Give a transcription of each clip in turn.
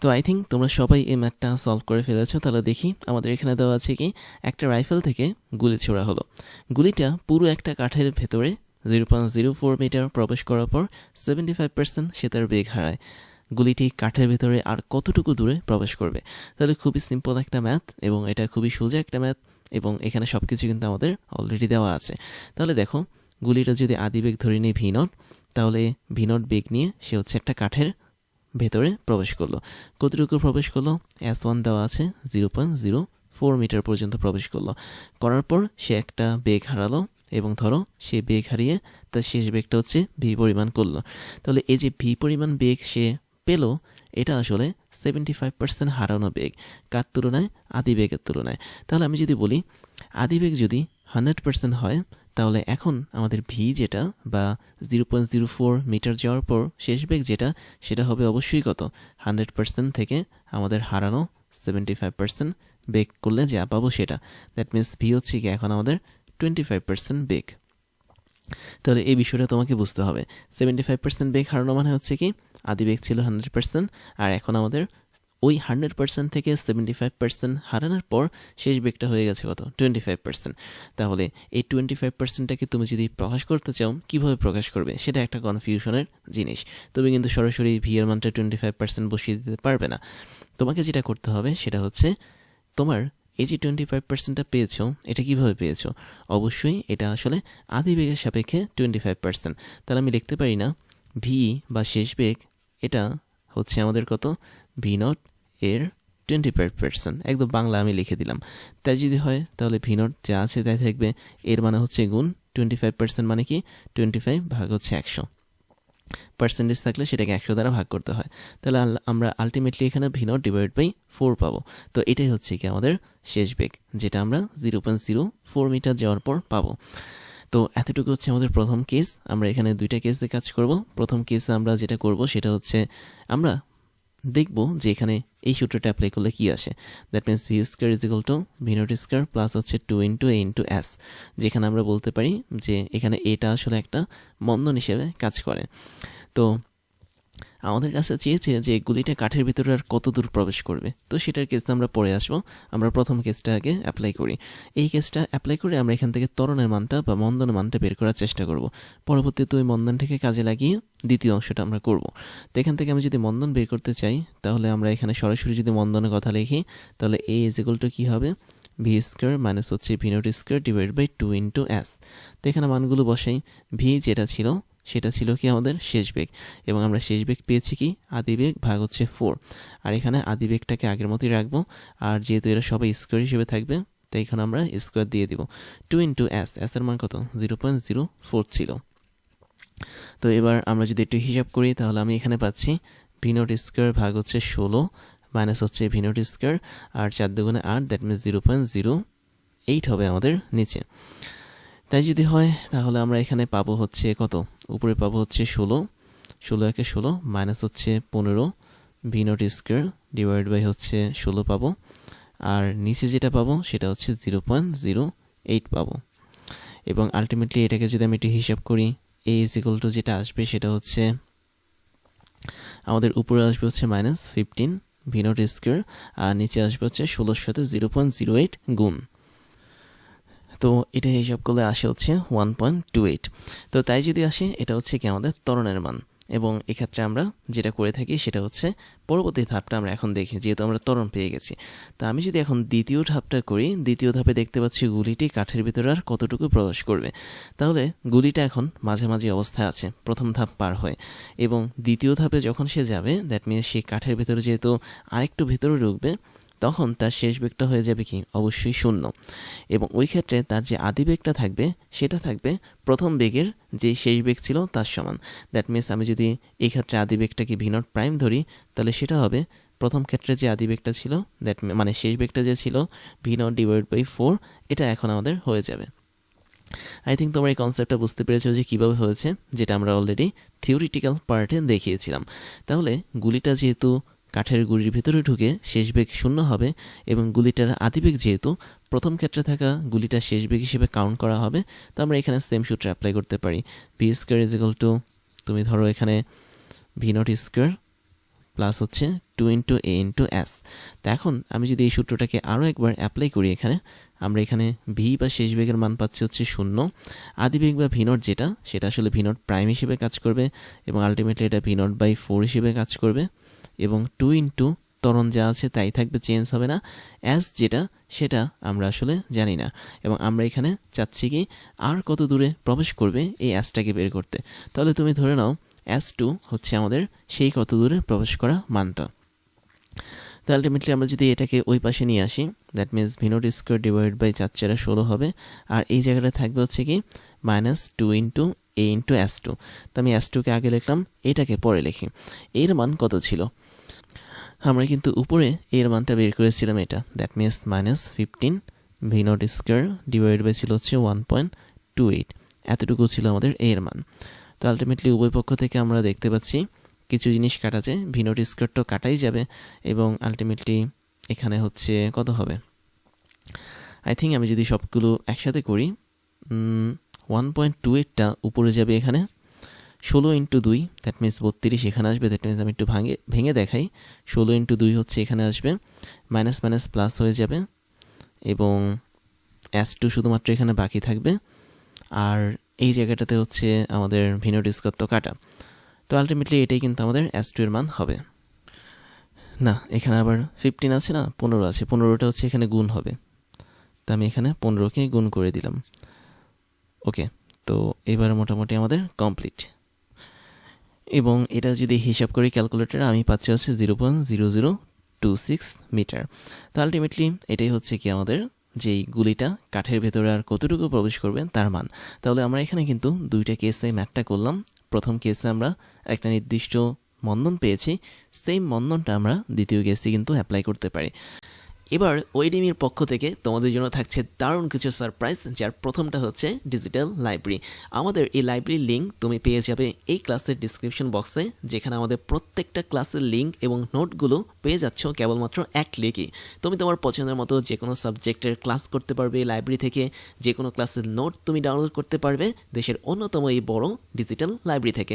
তো I think তোমরা সবাই এই ম্যাথটা সলভ করে ফেলেছো। তাহলে দেখি আমাদের এখানে দেওয়া আছে কি, একটা রাইফেল থেকে গুলি ছোড়া হলো। গুলিটা পুরো একটা কাঠের ভেতরে 0.04 মিটার প্রবেশ করার পর 75% সে তার বেগ হারায়। গুলিটি কাঠের ভেতরে আর কতটুকু দূরে প্রবেশ করবে? তাহলে খুবই সিম্পল একটা ম্যাথ, এবং এটা খুবই সোজা একটা ম্যাথ, এবং এখানে সব কিছু কিন্তু আমাদের অলরেডি দেওয়া আছে। তাহলে দেখো, গুলিটা যদি আদিবেগ ধরে নিই v0, তাহলে v0 বেগ নিয়ে সে হচ্ছে একটা কাঠের ভেতরে প্রবেশ করলো। কতটুকু প্রবেশ করলো? S1 দেওয়া আছে, 0.04 মিটার পর্যন্ত প্রবেশ করলো। করার পর সে একটা বেগ হারালো, এবং ধরো সে বেগ হারিয়ে তার শেষ বেগটা হচ্ছে v পরিমাণ করলো। তাহলে এই যে v পরিমাণ বেগ সে পেল, এটা আসলে 75% হারানো বেগ। কার তুলনায়? আদিবেগের তুলনায়। তাহলে আমি যদি বলি আদিবেগ যদি 100% হয়, তাহলে এখন আমাদের ভি যেটা, বা 0.04 মিটার যাওয়ার পর শেষ বেগ যেটা, সেটা হবে অবশ্যই কত? 100% থেকে আমাদের হারানো 75% বেগ করলে যা পাবো সেটা। দ্যাট মিনস ভি হচ্ছে কি এখন আমাদের 25% বেগ। তাহলে এই বিষয়টা তোমাকে বুঝতে হবে। 75% বেগ হারানো মানে হচ্ছে কি, আদিবেগ ছিল 100%, আর এখন আমাদের ওই 100% থেকে 75% হারানোর পর শেষ বেগটা হয়ে গেছে কত? 25%। তাহলে এই 25%টাকে তুমি যদি প্রকাশ করতে চাও, কিভাবে প্রকাশ করবে? সেটা একটা কনফিউশনের জিনিস। তুমি কিন্তু সরাসরি ভি এর মানটা 25% বসিয়ে দিতে পারবে না। তোমাকে যেটা করতে হবে সেটা হচ্ছে, তোমার এই যে 25%টা পেয়েছো, এটা কিভাবে পেয়েছো? অবশ্যই এটা আসলে আদিবেগের সাপেক্ষে 25%। তাহলে আমি লিখতে পারি না ভি বা শেষ বেগ, এটা হচ্ছে আমাদের কত? v0 এর 25%। একদম বাংলা আমি লিখে দিলাম। তাই যদি হয়, তাহলে v0 যা আছে তাই থাকবে, এর মানে হচ্ছে গুণ 25%, মানে কি 25 ভাগ হচ্ছে 100। পার্সেন্টেজ থাকলে সেটাকে 100 দ্বারা ভাগ করতে হয়। তাহলে আমরা আলটিমেটলি এখানে v0/4 পাবো। তো এটাই হচ্ছে কি আমাদের শেষ বেগ, যেটা আমরা 0.04 মিটার যাওয়ার পর পাবো। তো এতটুকু হচ্ছে আমাদের প্রথম কেস। আমরা এখানে দুইটা কেস দিয়ে কাজ করব। প্রথম কেসে আমরা যেটা করব সেটা হচ্ছে, আমরা দেখব যে এখানে এই সূত্রটা অ্যাপ্লাই করলে কি আসে। That means V square is equal two v0 square plus হচ্ছে 2 ইন্টু a ইন্টু s, যেখানে আমরা বলতে পারি যে এখানে এটা আসলে একটা বন্ধন হিসেবে কাজ করে। তো আমাদের কাছে চেয়েছে যে গুলিটা কাঠের ভিতরে আর কত দূর প্রবেশ করবে। তো সেটার কেসটা আমরা পরে আসবো। আমরা প্রথম কেসটা আগে অ্যাপ্লাই করি। এই কেসটা অ্যাপ্লাই করে আমরা এখান থেকে ত্বরণের মানটা বা মন্দনের মানটা বের করার চেষ্টা করব। পরবর্তীতে ওই মন্দনটাকে কাজে লাগিয়ে দ্বিতীয় অংশটা আমরা করব। তো এখান থেকে আমি যদি মন্দন বের করতে চাই, তাহলে আমরা এখানে সরাসরি যদি মন্দনের কথা লিখি, তাহলে a ইজ ইকুয়াল টু কী হবে? ভি স্কোয়ার মাইনাস হচ্ছে v0 square divide by 2 into s। তো এখানে মানগুলো বসাই। ভি যেটা ছিল সেটা ছিল কি আমাদের শেষ বেগ, এবং আমরা শেষ বেগ পেয়েছি কি আদিবেগ ভাগ হচ্ছে 4। আর এখানে আদিবেগটাকে আগের মতোই রাখবো, আর যেহেতু এরা সবাই স্কোয়ার হিসেবে থাকবে, তাই এখানে আমরা স্কোয়ার দিয়ে দিব। 2 ইন্টু এস, এস এর মান কত? 0.04 ছিল। তো এবার আমরা যদি একটু হিসাব করি, তাহলে আমি এখানে পাচ্ছি v0 স্কোয়ার ভাগ হচ্ছে 16 মাইনাস হচ্ছে v0 স্কোয়ার, আর 4 দুগুণে 8, দ্যাট মিনস 0.08 হবে আমাদের নিচে। তাই যদি হয়, তাহলে আমরা এখানে পাবো হচ্ছে কত? উপরে পাবো হচ্ছে 16, 16 একে 16 মাইনাস হচ্ছে 15 v0 স্কোয়ার ডিভাইড বাই হচ্ছে 16 পাবো, আর নিচে যেটা পাবো সেটা হচ্ছে 0.08 পাবো। এবং আলটিমেটলি এটাকে যদি আমি একটু হিসাব করি, a ইজ ইকুয়াল টু যেটা আসবে সেটা হচ্ছে আমাদের উপরে আসবে হচ্ছে -15 v0 স্কোয়ার, আর নিচে আসবে হচ্ছে 16-র সাথে 0.08 গুণ। তো এটা হিসাব করলে আসে হচ্ছে 1.28। তো তাই যদি আসে, এটা হচ্ছে কি আমাদের ত্বরণের মান। এবং এক্ষেত্রে আমরা যেটা করে থাকি সেটা হচ্ছে, পরবর্তী ধাপটা আমরা এখন দেখি, যেহেতু আমরা ত্বরণ পেয়ে গেছি। তো আমি যদি এখন দ্বিতীয় ধাপটা করি, দ্বিতীয় ধাপে দেখতে পাচ্ছি গুলিটি কাঠের ভিতরে আর কতটুকু প্রবেশ করবে। তাহলে গুলিটা এখন মাঝামাঝি অবস্থায় আছে প্রথম ধাপ পার হয়ে, এবং দ্বিতীয় ধাপে যখন সে যাবে, দ্যাট মিনস সে কাঠের ভিতরে যেহেতু আরেকটু ভেতরে ঢুকবে, তখন তার শেষ বেগটা হয়ে যাবে কি অবশ্যই 0। এবং ওই ক্ষেত্রে তার যে আদি বেগটা থাকবে সেটা থাকবে প্রথম বেগের যে শেষ বেগ ছিল তার সমান। দ্যাট মিনস আমি যদি এই ক্ষেত্রে আদি বেগটাকে v0 প্রাইম ধরি, তাহলে সেটা হবে প্রথম ক্ষেত্রে যে আদি বেগটা ছিল, দ্যাট মানে শেষ বেগটা যে ছিল v0 ডিভাইড বাই 4, এটা এখন আমাদের হয়ে যাবে। আই থিঙ্ক তোমরা এই কনসেপ্টটা বুঝতে পেরেছো যে কীভাবে হয়েছে, যেটা আমরা অলরেডি থিওরিটিক্যাল পার্টে দেখিয়েছিলাম। তাহলে গুলিটা যেহেতু কাঠের গুলির ভিতরে ঢুকে শেষ বেগ 0 হবে, এবং গুলিটার আদিবেগ যেহেতু প্রথম ক্ষেত্রে থাকা গুলিটা শেষ বেগ হিসেবে কাউন্ট করা হবে, তো আমরা এখানে সেম সূত্র অ্যাপ্লাই করতে পারি। V square is equal two, তুমি ধরো এখানে v0 স্কোয়ার প্লাস হচ্ছে 2 ইন্টু এ ইন্টু এস। তো এখন আমি যদি এই সূত্রটাকে আরও একবার অ্যাপ্লাই করি এখানে, আমরা এখানে ভি বা শেষ বেগের মান পাচ্ছি হচ্ছে 0, আদি বেগ বা ভিনট যেটা সেটা আসলে ভিনট প্রাইম হিসেবে কাজ করবে এবং আলটিমেটলি এটা ভিনট বাই 4 হিসেবে কাজ করবে, এবং 2 ইন্টু ত্বরণ যা আছে তাই থাকবে, চেঞ্জ হবে না। অ্যাস যেটা সেটা আমরা আসলে জানি না, এবং আমরা এখানে চাচ্ছি কি আর কত দূরে প্রবেশ করবে এই অ্যাসটাকে বের করতে। তাহলে তুমি ধরে নাও S2 হচ্ছে আমাদের সেই কত দূরে প্রবেশ করা মানটা। তো আলটিমেটলি আমরা যদি এটাকে ওই পাশে নিয়ে আসি, that means V naught square divide by 4 4 16 হবে, আর এই জায়গাটা থাকবে হচ্ছে কি -2 ইন্টু এ ইন্টু S2। তো আমি S2কে আগে লিখলাম, এটাকে পরে লিখি। এর মান কত ছিল? আমরা কিন্তু উপরে এর মানটা বের করেছিলাম, এটা that means -15 V naught square divide by ছিল হচ্ছে 1.28, এতটুকু ছিল আমাদের এর মান। তো আলটিমেটলি উভয় পক্ষ থেকে আমরা দেখতে পাচ্ছি কিছু জিনিস কাটা যায়, ভিনট স্কোয়ার তো কাটাই যাবে, এবং আলটিমেটলি এখানে হচ্ছে কত হবে, আই থিঙ্ক আমি যদি সবগুলো একসাথে করি 1.28টা উপরে যাবে এখানে, 16 ইন্টু 2 দ্যাট মিনস 32 এখানে আসবে। দ্যাট মিনস আমি একটু ভেঙে দেখাই, 16 ইন্টু 2 হচ্ছে এখানে আসবে, মাইনাস মাইনাস প্লাস হয়ে যাবে, এবং S2 শুধুমাত্র এখানে বাকি থাকবে, আর এই জায়গাটাতে হচ্ছে আমাদের ভিনট স্কোয়ার তো কাটা। তো আলটিমেটলি এটাই কিন্তু আমাদের S2 এর মান হবে না। এখানে আবার 15 আছে না, 15 আছে, 15টা হচ্ছে এখানে গুণ হবে, তো আমি এখানে 15কে গুণ করে দিলাম। ওকে, তো এবার মোটামুটি আমাদের কমপ্লিট, এবং এটা যদি হিসাব করি ক্যালকুলেটারে আমি পাচ্ছি হচ্ছে 0.0026 মিটার। তো আলটিমেটলি এটাই হচ্ছে কি আমাদের যেই গুলিটা কাঠের ভেতরে আর কতটুকু প্রবেশ করবে তার মান। তাহলে আমরা এখানে কিন্তু দুইটা কেসে ম্যাথটা করলাম। প্রথম কেসে আমরা একটা নির্দিষ্ট মন্দন পেয়েছি, সেম মন্দনটা আমরা দ্বিতীয় কেসে কিন্তু অ্যাপ্লাই করতে পারি। এবার ওয়েডিমির পক্ষ থেকে তোমাদের জন্য থাকছে দারুণ কিছু সারপ্রাইজ, যার প্রথমটা হচ্ছে ডিজিটাল লাইব্রেরি। আমাদের এই লাইব্রেরির লিঙ্ক তুমি পেয়ে যাবে এই ক্লাসের ডিসক্রিপশন বক্সে, যেখানে আমাদের প্রত্যেকটা ক্লাসের লিঙ্ক এবং নোটগুলো পেয়ে যাচ্ছ কেবলমাত্র এক ক্লিকে। তুমি তোমার পছন্দের মতো যে কোনো সাবজেক্টের ক্লাস করতে পারবে এই লাইব্রেরি থেকে, যে কোনো ক্লাসের নোট তুমি ডাউনলোড করতে পারবে দেশের অন্যতম এই বড় ডিজিটাল লাইব্রেরি থেকে।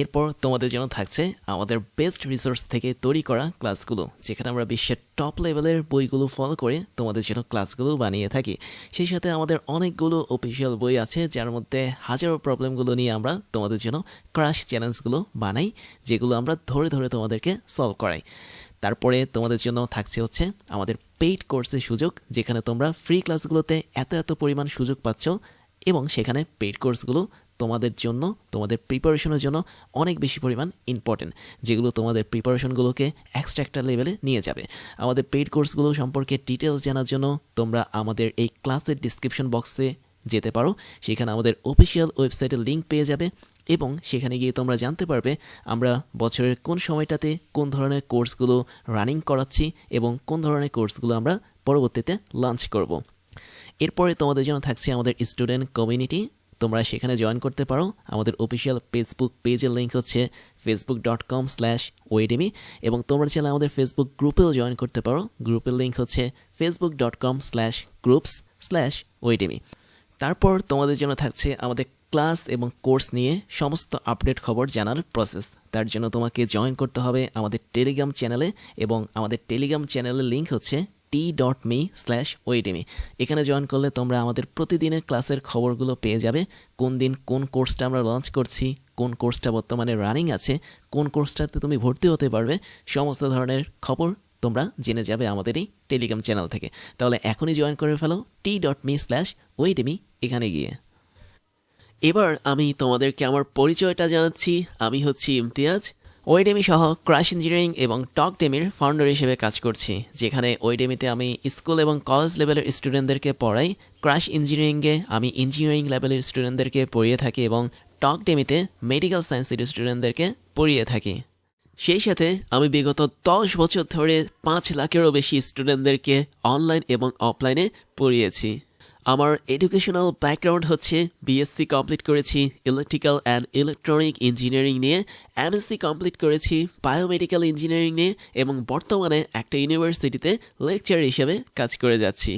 এরপর তোমাদের জন্য থাকছে আমাদের বেস্ট রিসোর্স থেকে তৈরি করা ক্লাসগুলো, যেখানে আমরা বিশ্বের টপ লেভেলের বইগুলো ফলো করে তোমাদের জন্য ক্লাসগুলো বানিয়ে থাকি। সেই সাথে আমাদের অনেকগুলো অফিসিয়াল বই আছে, যার মধ্যে হাজারো প্রবলেমগুলো নিয়ে আমরা তোমাদের জন্য ক্রাশ চ্যালেঞ্জগুলো বানাই, যেগুলো আমরা ধরে ধরে তোমাদেরকে সলভ করাই। তারপরে তোমাদের জন্য থাকছে হচ্ছে আমাদের পেইড কোর্সের সুযোগ, যেখানে তোমরা ফ্রি ক্লাসগুলোতে এত পরিমাণ সুযোগ পাচ্ছ, এবং সেখানে পেইড কোর্সগুলো তোমাদের জন্য, তোমাদের প্রিপারেশনের জন্য অনেক বেশি পরিমাণ ইম্পর্টেন্ট, যেগুলো তোমাদের প্রিপারেশনগুলোকে এক্সট্রা একটা লেভেলে নিয়ে যাবে। আমাদের পেইড কোর্সগুলো সম্পর্কে ডিটেলস জানার জন্য তোমরা আমাদের এই ক্লাসের ডিসক্রিপশন বক্সে যেতে পারো, সেখানে আমাদের অফিসিয়াল ওয়েবসাইটের লিঙ্ক পেয়ে যাবে, এবং সেখানে গিয়ে তোমরা জানতে পারবে আমরা বছরের কোন সময়টাতে কোন ধরনের কোর্সগুলো রানিং করাচ্ছি এবং কোন ধরনের কোর্সগুলো আমরা পরবর্তীতে লঞ্চ করব। এরপরে তোমাদের জন্য থাকছে আমাদের স্টুডেন্ট কমিউনিটি, তোমরা সেখানে জয়েন করতে পারো। আমাদের অফিসিয়াল ফেসবুক পেজের লিঙ্ক হচ্ছে facebook.com/oedemy, এবং তোমরা চাইলে আমাদের ফেসবুক গ্রুপেও জয়েন করতে পারো। গ্রুপের লিঙ্ক হচ্ছে facebook.com/groups/oedemy। তারপর তোমাদের জন্য থাকছে আমাদের ক্লাস এবং কোর্স নিয়ে সমস্ত আপডেট খবর জানার প্রসেস। তার জন্য তোমাকে জয়েন করতে হবে আমাদের টেলিগ্রাম চ্যানেলে, এবং আমাদের টেলিগ্রাম চ্যানেলের লিঙ্ক হচ্ছে t.me/oedemy। এখানে জয়েন করলে তোমরা আমাদের প্রতিদিনের ক্লাসের খবরগুলো পেয়ে যাবে, কোন দিন কোন কোর্সটা আমরা লঞ্চ করছি, কোন কোর্সটা বর্তমানে রানিং আছে, কোন কোর্সটাতে তুমি ভর্তি হতে পারবে, সমস্ত ধরনের খবর তোমরা জেনে যাবে আমাদের এই টেলিগ্রাম চ্যানেল থেকে। তাহলে এখনই জয়েন করে ফেলো t.me/oedemy এখানে গিয়ে। এবার আমি তোমাদেরকে আমার পরিচয়টা জানাচ্ছি। আমি হচ্ছি ইমতিয়াজ, ওয়েডেমি সহ ক্রাশ ইঞ্জিনিয়ারিং এবং টকডেমির ফাউন্ডার হিসেবে কাজ করছি, যেখানে ওয়েডেমিতে আমি স্কুল এবং কলেজ লেভেলের স্টুডেন্টদেরকে পড়াই, ক্রাশ ইঞ্জিনিয়ারিংয়ে আমি ইঞ্জিনিয়ারিং লেভেলের স্টুডেন্টদেরকে পড়িয়ে থাকি, এবং টকডেমিতে মেডিকেল সায়েন্সের স্টুডেন্টদেরকে পড়িয়ে থাকি। সেই সাথে আমি বিগত 10 বছর ধরে 5 লাখেরও বেশি স্টুডেন্টদেরকে অনলাইন এবং অফলাইনে পড়িয়েছি। আমার এডুকেশনাল ব্যাকগ্রাউন্ড হচ্ছে বিএসসি কমপ্লিট করেছি ইলেকট্রিক্যাল অ্যান্ড ইলেকট্রনিক ইঞ্জিনিয়ারিং নিয়ে, এমএসসি কমপ্লিট করেছি বায়োমেডিক্যাল ইঞ্জিনিয়ারিং নিয়ে, এবং বর্তমানে একটা ইউনিভার্সিটিতে লেকচার হিসেবে কাজ করে যাচ্ছি।